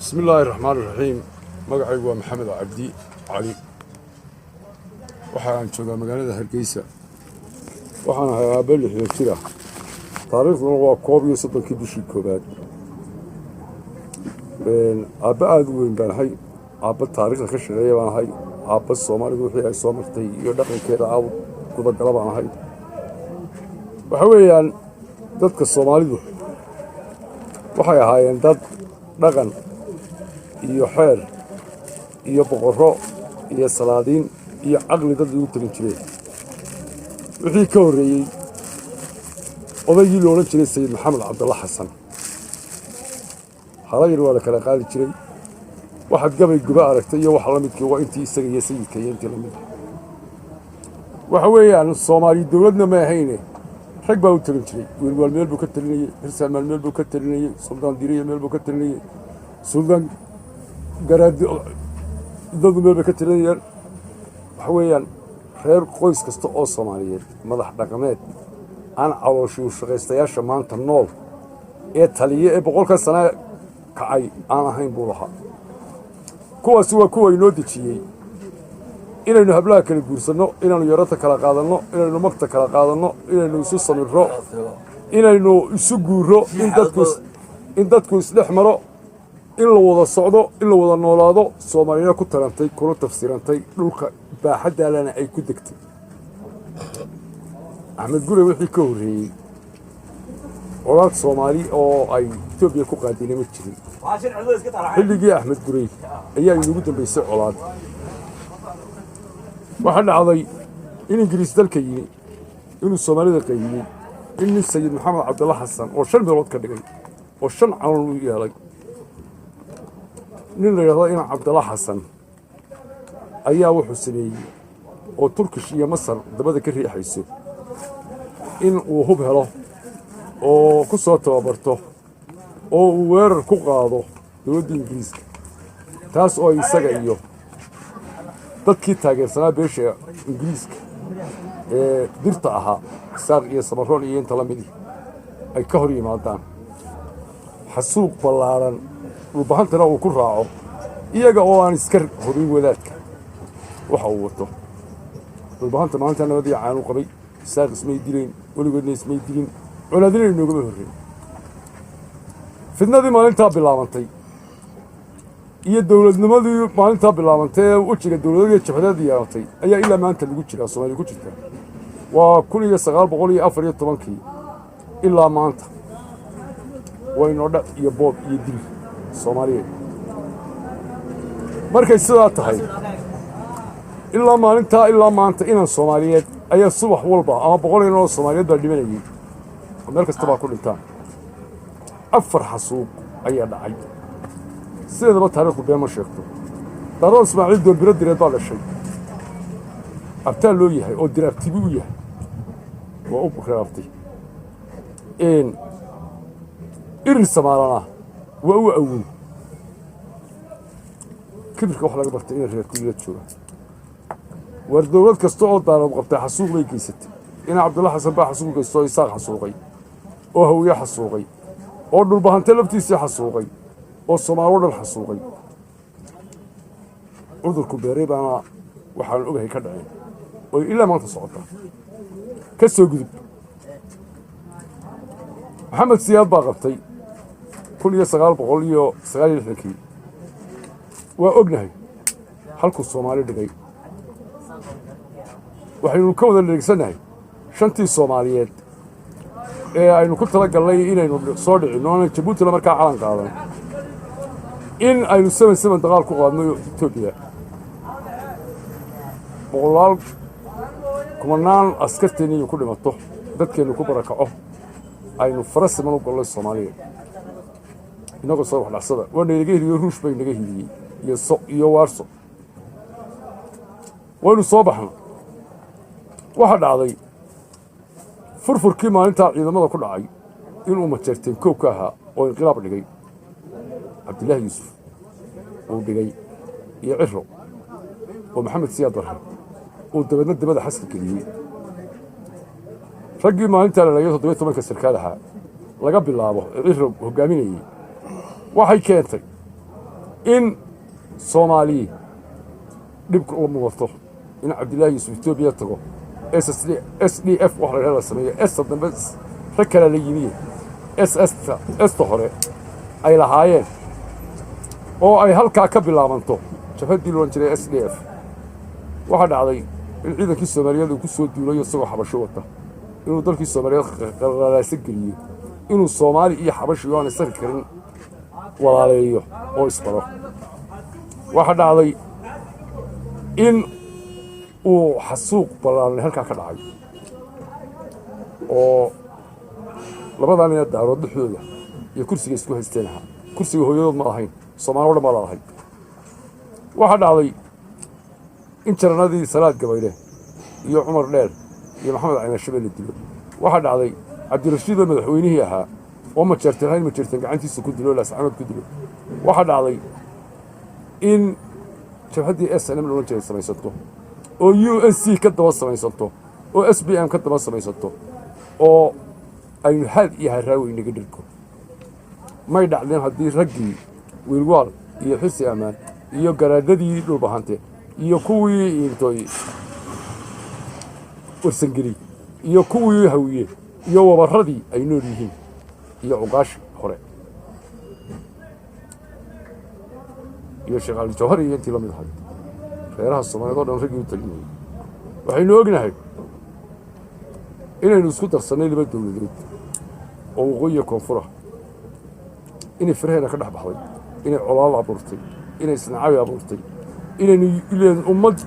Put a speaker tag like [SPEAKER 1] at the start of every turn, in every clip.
[SPEAKER 1] بسم الله الرحمن الرحيم. magacaygu waa maxamed cabdi cali waxaan joogaa magaalada hargeysa waxaan ahay aabbe 6 jir ah taariikhduna waa 31 bishii koobaad aabbe aad u weyn baan ahay aabbe taariikhda ka shaqeeya baan ahay aabbe Soomaalidu wixii ay soo martay iyo dhaqankeeda aad kuba gala baan ahay waxa weeyaan dadka Soomaalidu waxay ahaayeen dad dhaqan iyo xeer iyo boqorro iyo salaadiin iyo aqli dad ugu talin jiray wixii ka horeeyay odaygii loo oran jiray Sayid Maxamed Cabdulla Xasan halayr wala kala qaadi jiray waxaad gabay guba aragtay iyo wax la midkii waa intii isaga iyo sayidka iyo intii la mid waxa weeyaan Soomaali dawladna ma ahayne rag baa u talin jiray wiil meel buu ka talinayay hirsaan meel buu ka talinayay suldaan diriye meel buu ka talinayay suldaan garaad dad meel ka tirinayaan waxa weeyaan reer qoys kasta oo Soomaaliyeed madax dhaqameed aan calooshu shaqaystayaasha maanta nool ee taliye ee boqolka sano kacay aan ahayn buu lahaa kuwaasi waa kuwa inoo dejiyay inaynu hablaha kala guursano inaynu yarata kala qaadano inaynu magta kala qaadano inaynu isu samirro inaynu isu guuro in dadku isdhex maro in la wada socdo in la wada noolaado Soomaaliya ku tarantay kuna tafsiirantay dhulka baaxadaalana ay ku degtay Axmed Gurey wixii ka horeeyay walaal Soomaali oo ay Itoobiya ku qaadinay ma jirin xilligii Axmed Gurey ayaa ugu dambeysay colaad waxa dhacday in Ingiriis dalka yimi inuu Soomaalida qaybiyay in Sayid Maxamed Cabdulla Xasan oo 5 meelood ka dhigay oo 5 calan u yeelay nin la yiraahdo in Cabdulla Xasan ayaa wuxuu sameeyay oo Turkish iyo Masar dabada ka riixayso in uu hub helo oo ku soo tababarto oo uu weerar ku qaado dawladda Ingiriiska taas oo isaga iyo dadkii taageersanaa beesha Ingiriiska ee dirta ahaa saaq iyo Samaroon iyo inta la mid ay ka hor yimaadaan xasuuq ballaaran dhulbahantana uu ku raaco iyaga oo aan iska hubin wadaadka waxa uu wato dhulbahanta maanta nabadii caanu qabay saaq ismay dileen weligoodna ismay dilin colaadina inooga horreeyay fidnadii maalintaa bilaabantay iyo dawladnimadii maalintaa bilaabantay wajiga dawladda jabhadeed yeelatay ayaa ilaa maanta lagu jiraa Soomaaliya ku jirta waa 1914 ilaa maanta wayno dhac iyo boob iyo dil Soomaaliyeed markay sidaa tahay ilaa maalintaa ilaa maanta inaan Soomaaliyeed ayaa subax walba ama 100 oo Soomaaliyeed baa dhimanayay meel kasta baa ku dhintaan 4 xasuuq ayaa dhacay sidaba taariikhdu been ma sheegto Daroon Ismaaciil Doorbiro direed baa dhashay abtaa loo yahay oo diraabtibi u yahay waa u bukraabtay irin Soomaalana waa u awood kibirka wax laga bartay in reer kuliyad jooga war dawlad kasta oo daarad qabtay xasuuq ay geysatay in Cabdulla Xasan baa xasuuq geystay isaaq xasuuqay oo hawiye xasuuqay oo dhulbahante laftiisa xasuuqay oo Soomaaliya dhan xasuuqay cudurku beeray baana waxaan ogahay ka dhacay oo ilaa maanta socota ka soo gudub Maxamed Siyaad baa qabtay 1969 waa ognahay halku Soomaali dhigay waxaynu ka wada leegsanahay shantii Soomaaliyeed ee aynu ku tala galnay inaynu soo dhicino oo Djibouti la markaa calan qaadan in aynu 77 dagaal ku qaadno Itoobiya boqolaal kumanaan askarteena ku dhimato dadkeenu ku barakaco aynu farasiman u galnay Soomaaliya inagoo soo wax dhacsada waana naga heliyo ruush bay naga heliyay iyo Warso waynu soo baxno waxa dhacday furfurkii maalinta ciidamada ku dhacay inuu majeerteen koob ka ahaa oo inqilaab dhigay Cabdullaahi Yuusuf oo dhigay iyo Ciro oo Maxamed Siyaad Barre oo dabada xaska geliyay raggii maalinta la leeyahay 17 sarkaal ahaa laga bilaabo Ciro hogaaminayay waxay keentay إن صومالي dhibka uu muuqato in Cabdullaahi Yuusuf Itoobiya tago SDF waxa la sameeyay dambe rag kale la yimid SS hore ay lahaayeen oo ay halkaa ka bilaabanto jabhadii loo jiray SDF waxa dhacday in ciidankii Soomaaliyeed uu ku soo duulayo isagoo xabasho wata inuu dalkii Soomaaliyeed qalaalaasa geliyay inuu Soomaali iyo xabasho aan isar karin walaaleeyo oo isbaro waxa dhacday in uu xasuuq balaaran halkaa ka dhacay oo labadan ina daarood dhexdooda iyo kursiga isku haysteen kursiga hooyadood ma lahayn Soomaali wada ma lahayn waxa dhacday in jaranadii Salaad Gabayre iyo Cumar Dheer iyo Maxamed Cayna Shabeel dilo waxa dhacday Cabdirashiid madaxweynihii ahaa oo ma jirtaan gacantiisa ku dilo laascanood ku dilo waxa dhacday in jabhadii SNM loo jeeday samaysato oo UNC ka daba samaysato oo SBM ka daba samaysato oo ay had iyo haraawi inaga dhirko may dhacdeen haddii raggii wiilwaal iyo xisi amaan iyo garaadadii dhulbahante iyo kuwii intooy warsangeli iyo kuwii hawiye iyo wabaradii ay nool yihiin iyo uqaash hore iyo shaqaal jawhari iyo intii la mid ahayd reeraha Soomaaliyeed oo dhan ragii u talinayay waxaynu ognahay inaynu isku darsanay laba dawladood oo waqooyi koonfur inay Firheena ka dhax baxday inay colaal abuurtay inay isnacay abuurtay inaynu ileen ummad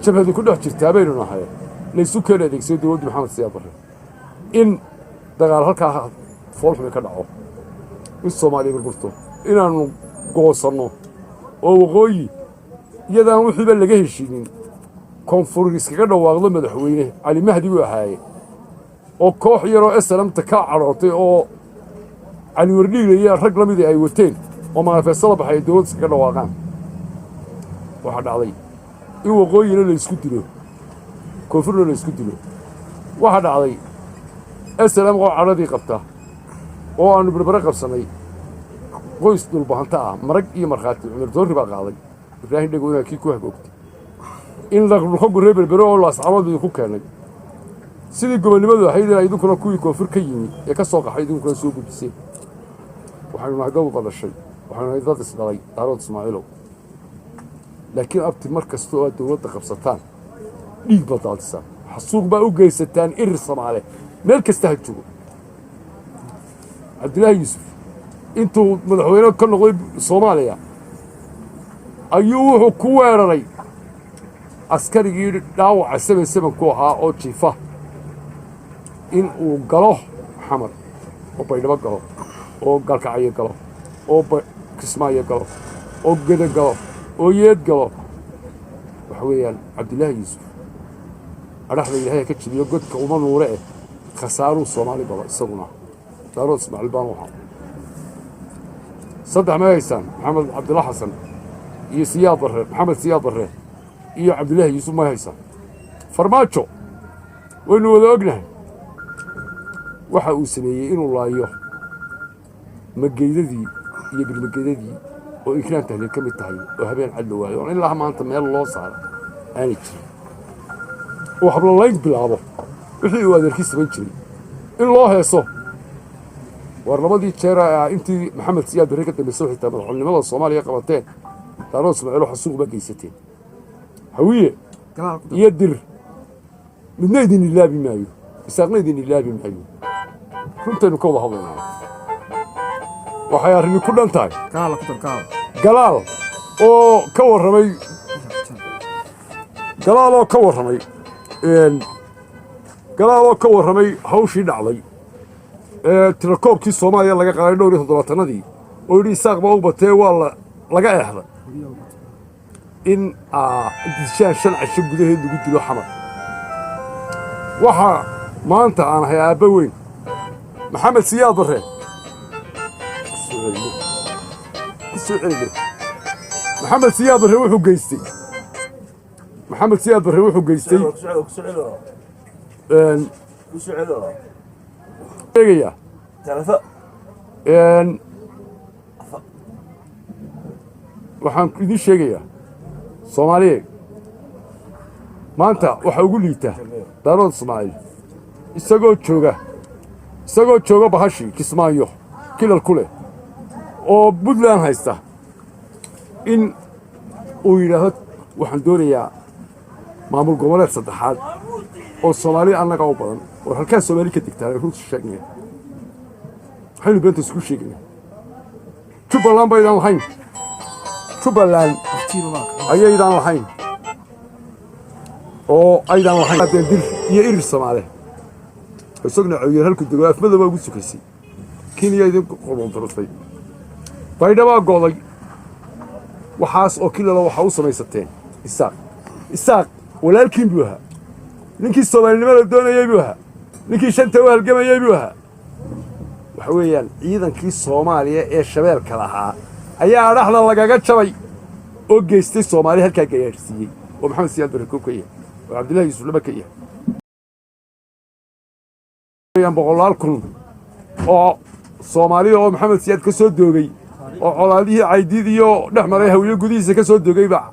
[SPEAKER 1] jabhadu ku dhex jirtaa baynu nahay la isu kala adeegsay dawladda Maxamed Siyaad Barre in dagaal halkaa foolxume ka dhaco in Soomaaliya burburto inaanu goosanno oo waqooyi iyadaan wixiiba laga heshiinin koonfur iskaga dhawaaqdo madaxweyne Cali Mahdi uu ahaayay oo koox yaroo SLMta ka carootay oo Cali Wardhiile rag la mid ay wateen oo manifestada baxay dawladda iskaga dhawaaqaan waxa dhacday in waqooyina la isku dilo koonfurna la isku dilo waxa dhacday SLM oo caradii qabta oo aanu barbara qabsanay qoys dhulbahanta marag iyo marxaati Cumar Doorri baa qaaday Ibrahim Dhago inaa kii ku hagoogtay in la ruuxo reerbero oo laascanood ku keenay sidii gobonimadu ahayd in idinkuna kuwii koonfur ka yimi ee ka soo qaxay idinkuna soo gudbisay waxaanu nahay dad badashay waxaanu nahay dad isdhalay daarood Ismaaciilow laakiin abti markasta oo dawladda qabsataan dhiig badaalsan xasuuq baa u geysataan irir Soomaali meel kasta ha joogo Cabdullaahi Yuusuf intuu madaxweyne ka noqday Soomaaliya ayuu wuxuu ku weeraray askarigii dhaawaca 77 ku ahaa oo jiifa in uu galo xamar oo baydhabo galo oo galkacyo galo oo Kismaayo galo oo Geda galo oo Yeed galo waxa weeyaan Cabdullaahi Yuusuf araxda Ilaahay ka jibiyo godka uma nuure khasaaru Soomaali baba isaguna daarood Ismaaciil baan waxa صدق ما يسان محمد عبد الله حسن يسياد برre محمد سياد برre iyo Cabdullaahi Yuusuf ma haysan farmaajo waynu wada ognahay waxa uu sameeyay inuu laayo mageydadii iyo gilmageydadii oo ikraan tahlil ka mid tahay oo habeen cad waayo in ilaa maanta meel loo saaro aanay jirin oo hablo layn bilaabo wixii uu adeerkiis sameyn jiray in loo heeso warlamadii jeera intii Maxamed Siyaad Barre ka dambeysay xitaa madaxweynimada Soomaaliya qabateen daarood Ismaaciil xasuuq ba geysateen hawiye yadir midna idin ilaabi maayo isaaqna idin ilaabi maayo runteenu ka wada hadlaynaa waxay arrin ku dhantahay galaal oo ka warramay galaal oo ka warramay hawshii dhacday tirakoobkii Soomaaliya laga qaaday dhowr iyo 70-nadii oo yiri isaaq baa u batay waa laga eexday in dishaan shan casho gudaheed lagu dilo xamar waxa maanta aan hayaaba weyn Maxamed Siyaad Barre Maxamed Siyaad Barre wuxuu geystay eegaya waxaan idin sheegayaa soomaaliyeed maanta waxa ugu liita daarood Soomaaliya isagoo jooga bahashi Kismaayo kilal kule oo Puntland haysta in uu yiraahdo waxaan doonayaa maamul goboleed saddexaad oo Soomaaliya annaga u badan oo halka Soomaaliya ka digtaa runta sheegnay waxaynu beenta isku sheegnay Jubbaland baydan lahayn Jubbaland ayaydan lahayn oo aydan lahayn dil iyo irir Soomaaliya isaguna ciyar halku dego afmadaba ugu sukaysay Kenya idin qodoon dartay baydhaba go'day waxaas oo kilala waxa u samaysateen isaaq walaalkiin buu ahaa ninkii Soomaalinimada doonayay buu ahaa ninkii shanta u halgamayay buu ahaa waxa weeyaan ciidankii Soomaaliya ee shabeelka lahaa ayaa dhaxda lagaga jabay oo geystay Soomaaliya halka gaarsiiyay oo Maxamed Siyaad Barre ku kayay oo Cabdullaahi Yuusuf laba kayay ayaan boqolaal kun oo Soomaaliya oo Maxamed Siyaad ka soo doogay oo colaadihii Caydiid iyo dhaxmaray hawiyo gudihiisa ka soo doogay ba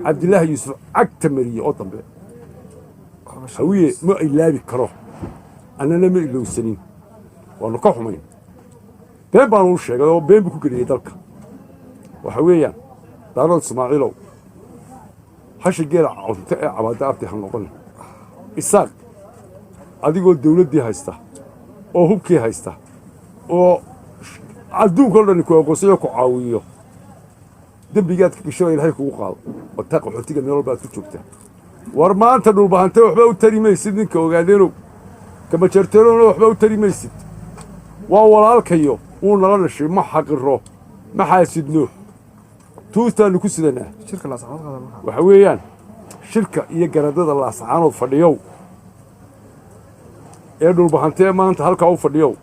[SPEAKER 1] Cabdullaahi Yuusuf cagta mariyay oo dambe hawiye ma ilaabi karo annana ma ilowsanin waanu ka xumayn been baan u sheegay oo been ku geliyay dalka waxa weeyaan daarood Soomaaliyeed hashigeeda cunto ee cabaada abti han noqon isaaq adigoo dawladdii haysta oo hubkii haysta oo adduunka oo dhan ku aqoonsiyo ku caawiyo dambigaad ka gashay Ilaahay kugu qaado oo taaq xortiga meel walba ku joogta war maanta dhulbahante waxba u tari maysid ninka ogaadeeno kama jarteeroona waxba u tari maysid waa walaalkayo uu nala dhashay ma xaqiro ma xaasidno tuustaanu ku sidanaa shirka la saxaafada waxa weeyaan shirka iyo garadada la saxaanood fadhiyo ee dhulbahante maanta halka u fadhiyo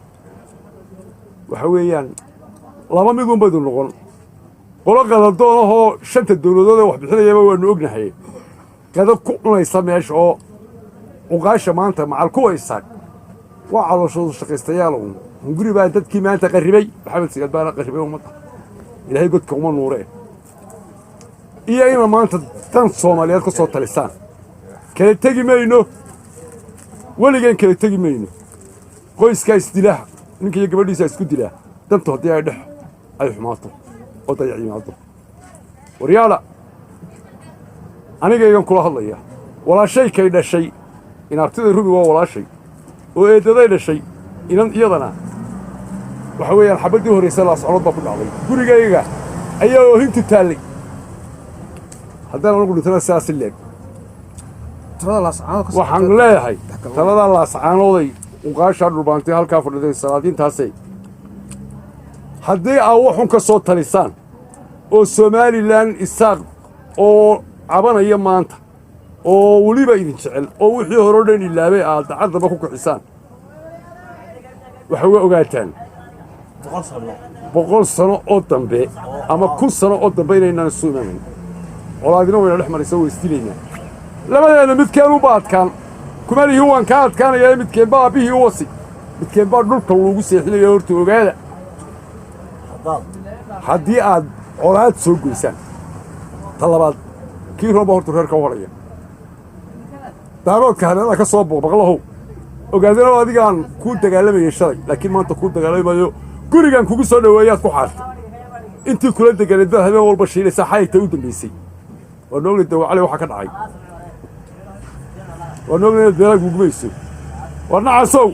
[SPEAKER 1] waxa weeyaan laba mid unbay noqon qolo qaladoon oo shanta dawladood wax bixinayaba waanu ognahay qadab ku cunaysa meesha oo uqaasha maanta macal kuwa isaaq waa calooshooda shaqaystayaal hunguri baa dadkii maanta qaribay Maxamed Siyaad baa qaribay ummadda Ilaahay godka uma nuure iyo in maanta tan Soomaaliyeed ka soo talisaan kala tagi mayno waligan kala tagi mayno qoyska isdilaaha ninka iyo gabadhiisa isku dilaa danto hadii ay dhex ay xumaato oo dayacimaado waryaala aniga igan kula hadlaya walaashay kay dhashay in artida rubi waa walaashay oo eedaday dhashay inan iyadana waxa weeyaan xabadii horeysay la socod baa ku dhacday gurigayga ayaa oo hinta taalay haddana anigu dhintana saas leeg waxaan leeyahay talada la sacaanooday uqaasha dhulbaantay halka fadhiday salaadiintaasay haddii ay waxun ka soo talisaan oo Somaliland isaaq oo cabanaya maanta oo waliba idin jecel oo wixii hore oo dhan ilaabay aad dacadaba ku kixisaan waxa way ogaataan 100 sano oo dambe ama 1 sano oo dambe inaynan suumayn colaadina way dhex maraysaa way istileeyaan labadeena midkeen u baadkaan kuma lihi waan ka adkaanaya midkeen baa bihii u wasi midkeen baa dhulka lagu seexinayo horta ogaada haddii aad colaad soo goysaan talabaad kii rooba horta reerka waraya daaroodka hareeraha ka soo baqbaqlahow ogaadana adigaan ku dagaalamayay shalay laakiin maanta ku dagaalamayo gurigan kugu soo dhaweeyaad ku xaartay intii kula deganay dad habeen walba shiilaysa xayta u dambeysay oo noogli dawacale waxa ka dhacay oo noogli deelag gugmayso warnacasow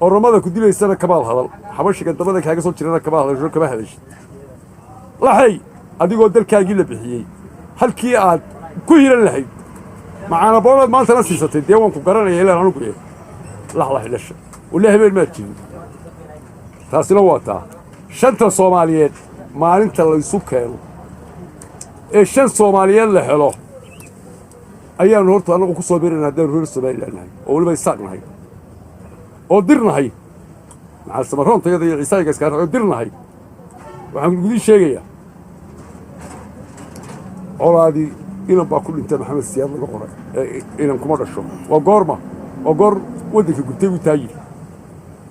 [SPEAKER 1] oromada ku dilaysana kabaal hadal xabashiga dabada kaaga soo jirana kabaal hadal kaba hadashay lahay adigoo dalkaagii la bixiyay halkii aad ku hiran lahayd معانا بولد ما أنت نسيت تديون كقرنا يلا نقول لحظة حلشة ولا هبل ما تجي تاسنا وقتها شنت الصوماليات ما أنت اللي يسوكهم إيش شن الصوماليات اللي حلو أيام نورت أنا وكسر بيرنا هذا الرجل السبايل لنا أول ما يساقنا هاي أو درنا هاي مع السمرون تيجي عيسى كسكار درنا هاي وعم شيء أولادي إنهم باكل أنت محمد سياد القرى إنهم كمرة شو وقارمة وقار ودك قلتي وتاجي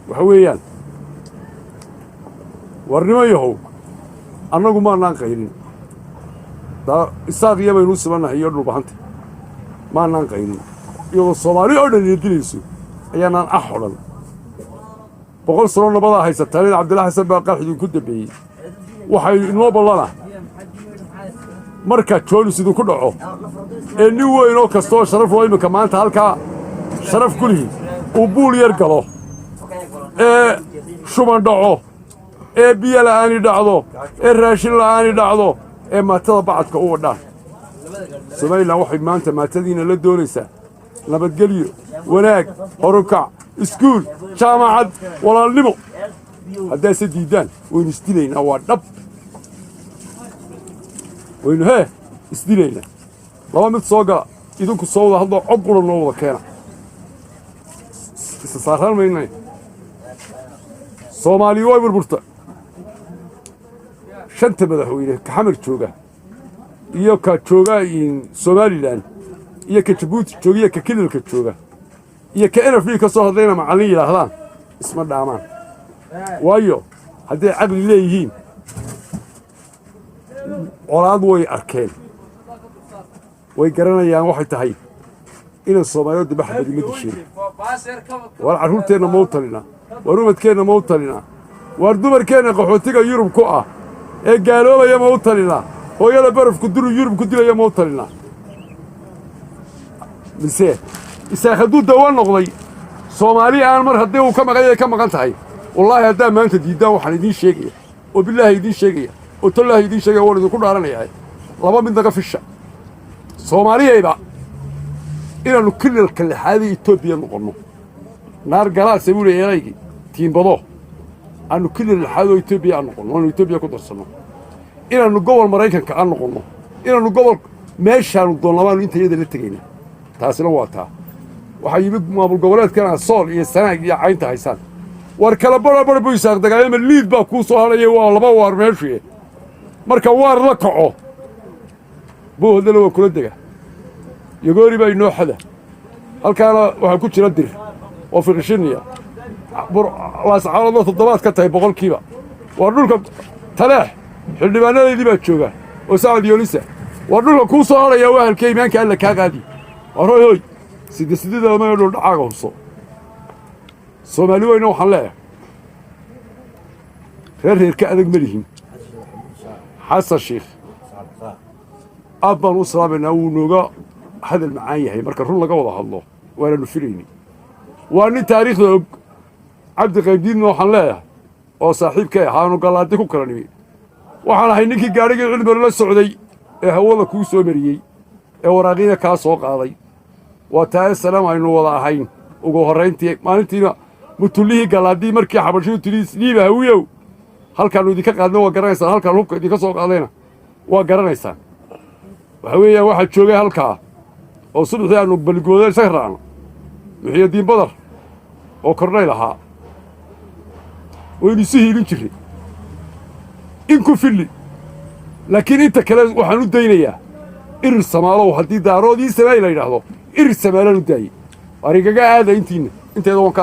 [SPEAKER 1] وحويان ورني ما يهو annagu maanaan qaylin isaaq iyo baynu u sibannahay iyo dhulbahanta maanaan qaylin iyadoo soomaali oo dhan dilayso ayaanaan odhan 100 sano nabadaa haysataan in cabdilaahi xasan baa qarxidii ku dambeeyey waxay inoo ballana marka joolis idinku dhaco ee nin weyn oo kastoo sharaf oo iminka maanta halkaa sharaf ku lihi uu buul yar galo ee shuban dhaco ee biyo la'aani dhacdo ee raashin la'aani dhacdo ee maatada bacadka u wadhaan Somaliland waxay maanta maatadiina la doonaysaa nabadgelyo wanaag horukac iskuul jaamacad walaalnimo hadday se diidaan waynu isdilaynaa waa dhab waynu isdilaynaa laba mid soo gala idinku soo wada hadloo cod qura noo wada keena isa saaraan maynay soomaaliya way burburta shanta madaxweyne ka xamar jooga iyo ka jooga Somaliland iyo ka Djibouti jooga iyo ka Kililka jooga iyo ka NFD ka soo hadlayna macallin yiraahdaan isma dhaamaan waayo haddii caqli leeyihiin colaad way arkeen way garanayaan waxay tahay inay Soomaalidu baxbadi ma dishin war caruurteena ma u talina war umadkeena ma u talina war dumarkeena qaxootiga Yurub ku ah ee gaaloobaya ma u talina hooyada barafku duru Yurub ku dilaya ma u talina mise isaaqadu dawaan noqday Soomaali aan mar haddii uu ka maqan tahay wallahi hadda maanta diidaan waxaan idin sheegaya oo billahi idin sheegaya oo tallahi idin sheegaya waan idin ku dhaaranaya laba mid naga fisha Soomaaliyayba inaanu kililka lixaad Itoobiya noqono naar galaas ay wuu yeelaygi tiimbado aanu kilil lixaad Itoobiya noqono oo Itoobiya ku darsano inaanu gobol Mareykanka aan noqono inaanu gobol meeshaan doonabaan inta iyada la tagayna taasina waa taa waxa yimid maamul goboleedkana Sool iyo Sanaag iyo Caynta haysan war kala barabar buu isaaq dagaalama liid baa ku soo haray waa laba war meeshii marka war la kaco buu hadal waa kula daga yagoori bay noo xada halkaana waxa ku jira dir oo fiqshiniya waas caalado toddobaad ka tahay boqolkiiba war dhulka taleex xildhibaanadeedii baa jooga oo Saad Yoolisa war dhulka ku soo haray waa halkay iimaanka alla ka qaadi hoy sidii ma dhul dhacaaga hubso Soomaali wayna waxaan leeyahay reer ka adag ma lihin xasan sheekh abban usraabna uu nooga hadal macaan yahay marka run laga wada hadlo waana filayni waa nin taariikhda og cabdi qaybdiin waxaan leeyahay oo saaxiibkay ahaanu galaadi ku kala nimi waxaan ahay ninkii gaariga cilmi la socday ee hawada ku soo mariyay ee waraaqina ka soo qaaday waa taa salaam aynu wada ahayn ugu horeyntii maalintiina mutullihi galaadi markii xabashidu tiriis liiba hawiyow halkaan idinka qaadna waa garanaysaa halkaan hubka idinka soo qaadayna waa garanaysaa waxa weeyaan waxa joogay halkaa oo subaxii aanu balgooday saxraano Muxyidiin Badar oo korneyl ahaa waynu si hiilin jiray in ku fili laakiin inta kale waxaan u daynayaa irir Soomaaliyeed haddii daaroodii sameey la yiraahdo irir Soomaaliyeed u daayay arigaga aada inteeda